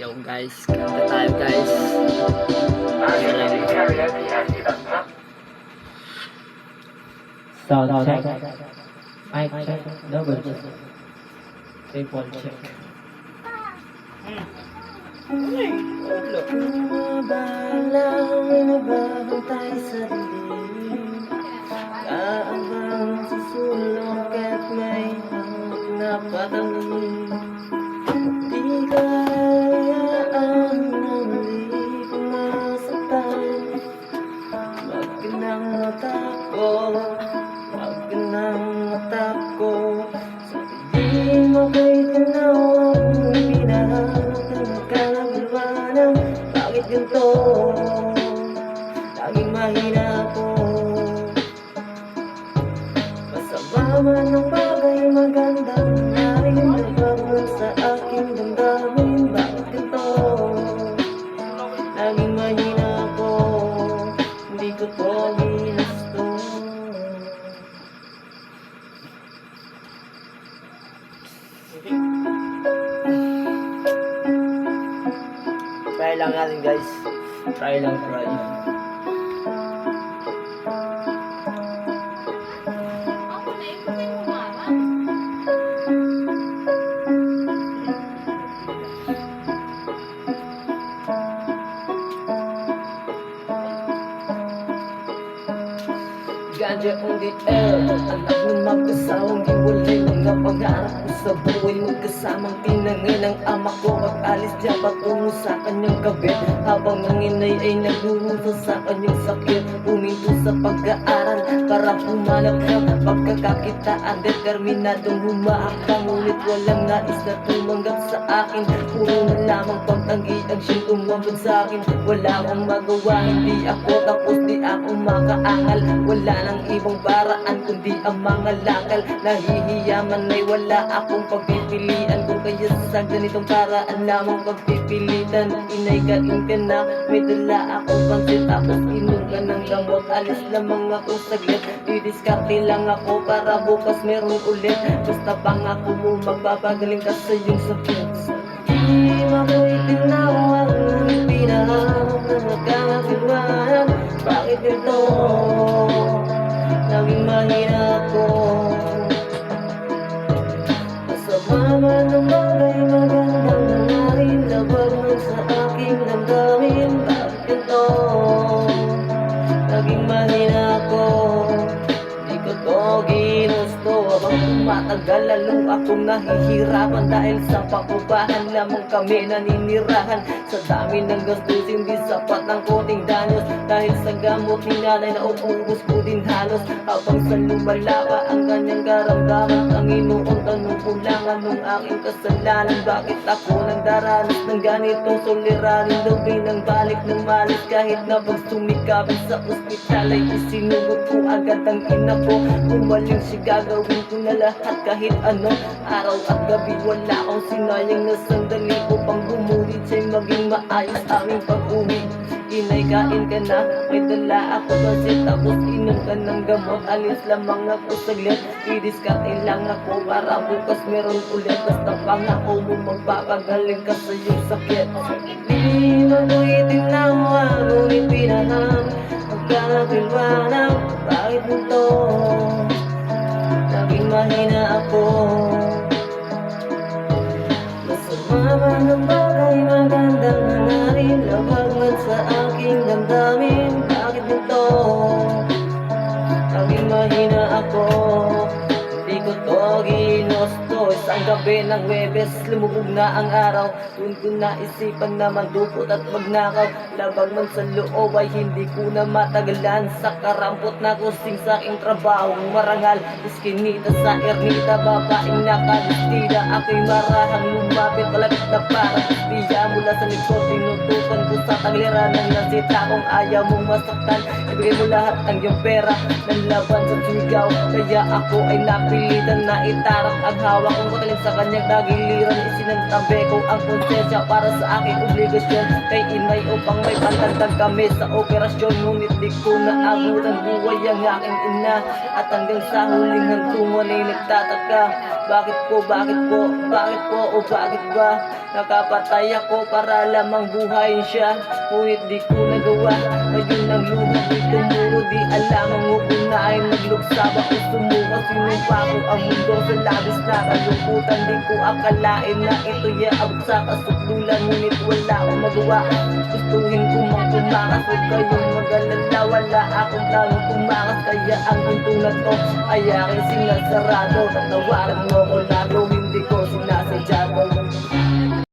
Yo guys, kanta tayo guys. Sound check. Mic check. Double check. Triple check. Mabalang may nagbabantay sa dilim, kaabang sa sulok at may hangak na patangin. Di kayaan ng di ko masaktan. Wag ka nang matakot, wag ka nang matakot. Sabihin mo kay tanaw akong pinahanap ng kagulwanang. Bakit ganito? Laging mahina ako. Masama man ang bagay, magandang nangyari. Nagbago sa aking damdamin. Bakit ganito? Laging mahina ako. Hindi ko to ginusto. Try lang natin guys. Try lang, try. Ganja on the air. Anak ng mag-asawang hiwalay. Mga pangarap ko sa buhay, magkasamang tinangay ng ama ko. Pag-alis dyan patungo sa kanyang kabit, habang ang inay ay naghuhusa sa kanyang sakit. Huminto sa pag-aaral para pumanap ng pagkakakitaan. Determinadong humaakbang, ngunit walang nais na tumanggap sa akin. Puro na lamang pagtanggi ang siyang tumawag sa akin. Wala akong magawa, hindi ako tapos, di ako makaangal. Wala nang ibang paraan kundi ang mga lakal. Nahihiyaman ay wala akong pagpipilian. Kung kaya sa ganitong paraan lamang pagpipilitan. Inay kain ka na, may dala akong pansit. Tapos inom ka ng gamot, alis lamang ako saglit. Didiskarte lang ako para bukas meron ulit. Basta pangako mo magpapagaling ka sa iyong sakit. Di ako'y tinawag ng pinahanap na nagkakagulwanan. Bakit ito? Naging mahina ako. Masama man ang bagay, magandang nangyari. Labag mo sa aking damdamin. Bakit ito? Naging mahina ako. Di ko to ginusto. Habang tumatagal lalo akong nahihirapan. Dahil sa pakubahan lamang kami naninirahan. Sa dami ng gastos hindi sapat ng konting danos. Dahil sa gamot ni nanay na uubos ko din halos. Habang sa lumalapa ang kanyang karamdaman. Panginoon, tanong ko lang anong aking kasalanan. Bakit ako nagdaranas ng ganitong suliranin? Gabi ng balik ng malis kahit na pag sumikapin sa ospital ay isinugot ko agad ang ina ko. Umaling siya, gagawin ko na lahat kahit ano. Araw at gabi wala akong sinayang na sandali upang bumulit siya'y maging maayos aming pag-uwi. Inay kain ka na, may dala ako kasi tapos inom ka ng gamot. Alis lamang ako saglit, i-discarte lang ako para bukas meron ulit. Basta pangako mo magpapagaling ka sa iyong sakit. Di ako'y tinawag, ngunit pinaham magkakagulwanan. Bakit ito? Naging mahina ako. Masama man ang bagay, magandang nangyari. Labag man sa aking damdamin. Bakit ito? Naging mahina ako. Hindi ko to ginusto. Isang gabi ng Webes, lumubog na ang araw. Doon ko naisipan na mandupot at magnakaw. Labag man sa loob ay hindi ko na matagalan. Sa karampot na kusing sa aking trabaho marangal. Iskinita sa ernita, babaeng nakadistida. Ako'y marahang lumapit, malapit na parang ispiya. Mula sa likod, tinutukan ko sa tagliran ng nasita. Kung ayaw mong masaktan, ibigay mo lahat ng iyong pera. Ng laban sa sigaw, kaya ako ay napilitan na itarang ang hawak kong kataling sa kanyang dagiliran. Isinantabi ko ang konsensya para sa aking obligasyon kay inay upang may pantagdag kami sa operasyon. Ngunit di ko naabot ang buhay ang aking ina. At hanggang sa huling hantungan ay nagtataka Bakit po, o bakit ba nakapatay ako para lamang buhayin siya? Ngunit di ko nagawa, ngayon ang luha di tumuro. Di alam ang uunahin, nagluksa ba o sumuka? Sinumpa ko ang mundo sa labis na kalungkutan. Di ko akalain na ito'y aabot sa kasukdulan, ngunit wala akong magawa. Gustuhin ko mang tumakas, huwag kayong mag-alala. Wala akong planong tumakas, kaya ang mundo na to ay aking sinasarado. Tatawaran mo ko lalo, hindi ko sinasadya.